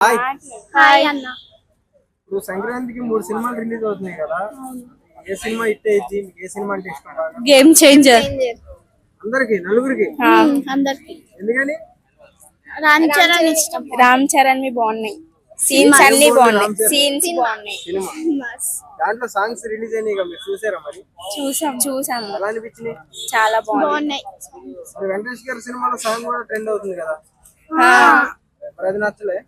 Hi hi అన్న. ఇప్పుడు సంక్రాంతికి 3 సినిమాలు రిలీజ్ అవుతున్నాయి కదా. ఏ సినిమా హిట్ అయ్యింది? మీకు ఏ సినిమా అంటే ఇష్టం బాగా? గేమ్ చేంజర్ అందరికి నలుగురికి అందరికి. ఎందుకని? రామ్ చరణ్ ఇష్టం. రామ్ చరణ్ మీ బాగున్నాయి, సీన్స్ అన్ని బాగున్నాయి, సీన్స్ బాగున్నాయి. సినిమా దాంట్లో సాంగ్స్ రిలీజ్ అయినాయి కదా, మీరు చూసారా? మరి చూసాము ఎలా అనిపించినాయి? చాలా బాగున్నాయి. మరి వెంకటేష్ గారి సినిమాలో సాంగ్ కూడా ట్రెండ్ అవుతుంది కదా, మరి అది నచ్చలే?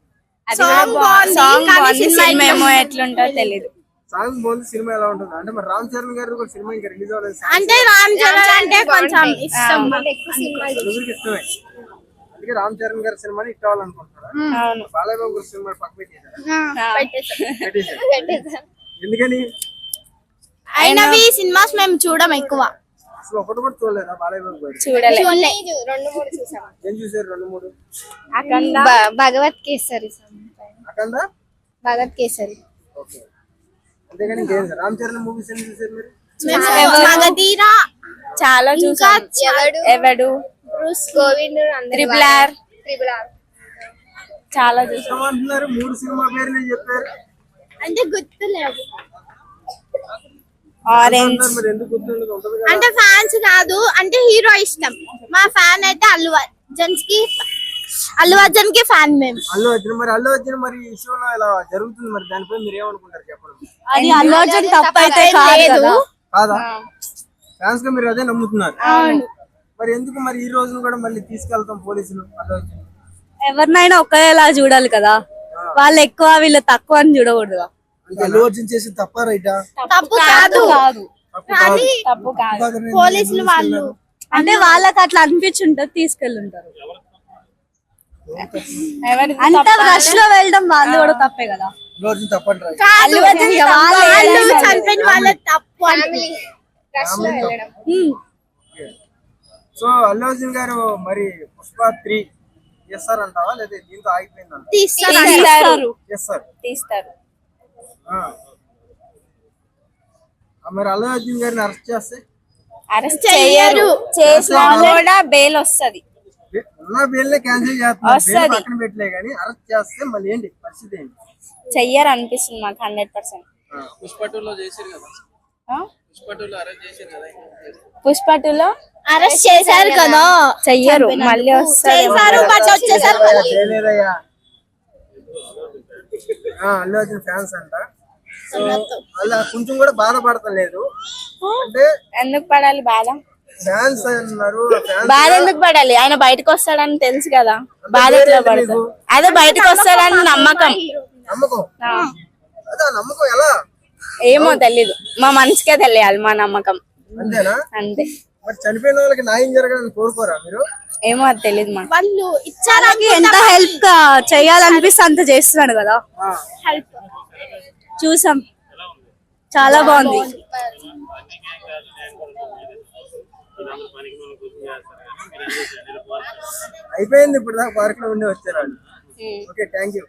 సాంగ్ బాగుంది, సినిమా ఏమో ఎట్లుంటుందో తెలీదు. సాంగ్ బాగుంది, సినిమా ఎలా ఉంటుంది అంటే? మరి రామ్ చరణ్ గారు కూడా సినిమా ఇంకా రిలీజ్ అవ్వలేదు. అంటే రామ్ చరణ్ అంటే కొంచెం ఇష్టం. నలుగురికి ఇష్టమే, అందుకే రామ్ చరణ్ గారి సినిమాని హిట్ అవ్వాలనుకుంటున్నారా? అవును, బాలయ్య బాబు గారి సినిమా పక్క పెట్టేసాం. పెట్టేశారు. ఎందుకని? అయినవి సినిమాస్ మేము చూడం ఎక్కువ. అసలు ఒకటి కూడా చూడలేదా బాలయ్య బాబు గారు? చూడలేదు. 2-3 చూసాం. ఏం చూసారు? 2-3 అఖండ, భగవత్ కేసరి. అఖండ, భగవత్ కేసరి. ఓకే. అంతేగాని ఇంకేం రామ్ చరణ్ మూవీస్ ఎన్ని చూసారు మీరు? మగధీర చాలా చూసాం. ఎవడు, గోవింద్, ట్రిపుల్ ఆర్ చాలా చూసాం. ఇష్టం అంటున్నారు, 3 సినిమా పేర్లు చెప్పారు. అంటే గుర్తులేదు. ఆరెంజ్. మరి ఎందుకు గుర్తుండదు? ఉంటది కదా. అంటే ఫ్యాన్స్ కాదు, అంటే హీరో ఇష్టం. మా ఫ్యాన్ అయితే అల్లు అర్జున్ కి ఫ్యాన్ మేము. అల్లు అర్జున్ మరి ఈ విషయంలో ఇలా జరుగుతుంది, మరి దానిపై మీరు ఏమనుకుంటారు చెప్పండి? అది అల్లు అర్జున్ తప్పైతే లేదు. కాదా? ఫ్యాన్స్ గా మీరు అదే నమ్ముతున్నారు. అవును. మరి ఎందుకు మరి ఈ రోజును కూడా మళ్ళీ తీసుకెళ్తాం పోలీసులు అల్లు అర్జున్? ఎవరినైనా ఒకేలా చూడాలి కదా, వాళ్ళు ఎక్కువ వీళ్ళు తక్కువ అని చూడకూడదు. అంటే అల్లు అర్జున్ చేసి తప్ప రైటా? తప్పు కాదు, కానీ తప్పు కాదు. పోలీసులు వాళ్ళు అంటే వాళ్ళకి అట్లా అనిపించుంటారు, తీసుకెళ్ళుంటారు. అంత రష్ లో వెళ్ళడం వాళ్ళు కూడా తప్పే కదా. అల్లు అర్జున్ తప్పంటారా? కాదు, వాళ్ళు చనిపోయిన వాళ్ళ తప్పు అని. సో అల్లు అర్జున్ గారు మరి పుష్ప 3 చేస్తారంటావా లేదా దీంతో ఆగిపోయిందంట? తీస్తారు. మరి అల్లు అర్జున్ గారిని అరెస్ట్ చేస్తే? అరెస్ట్ చేయరు, చేసినా కూడా బెయిల్ వస్తది. ఉన్న బెయిల్ క్యాన్సిల్ చేస్తున్నారు, పక్కన పెట్టలే కానీ అరెస్ట్ చేస్తే మళ్ళీ ఏంటి పరిస్థితి ఏంటి? చెయ్యరు అనిపిస్తుంది మాకు 100%. పుష్ప 2లో అరెస్ట్ చేశారు కదా, చెయ్యరు, మళ్ళీ చేశారు బట్ వచ్చేసారు. చేయలేదయ్యా. అల్లు అర్జున్ ఫ్యాన్స్ అంట, సో అలా కొంచెం కూడా బాధపడతలేదు అంటే. ఎందుకు పడాలి బాధ? ఫ్యాన్స్ అన్నారు. బాధ ఎందుకు పడాలి? ఆయన బయటకు వస్తాడని తెలుసు కదా, బాధ ఎట్లా పడతాడు? అదే బయటకు వస్తాడని నమ్మకం. అదే నమ్మకం ఎలా? ఏమో తెలీదు, మా మనసుకే తెలియాలి మా నమ్మకం. అంతేనా? అంతే. మరి చనిపోయిన వాళ్ళకి న్యాయం జరగాలని కోరుకోరా మీరు? ఏమో అది తెలీదు మాకు. వాళ్ళు ఇచ్చారు, ఎంత హెల్ప్ చేయాలనిపిస్తే అంత చేస్తున్నాడు కదా. చూసాం, చాలా బాగుంది. అయిపోయింది, ఇప్పుడు దాకా పార్క్ లో ఉండి వచ్చారు. Okay, thank you.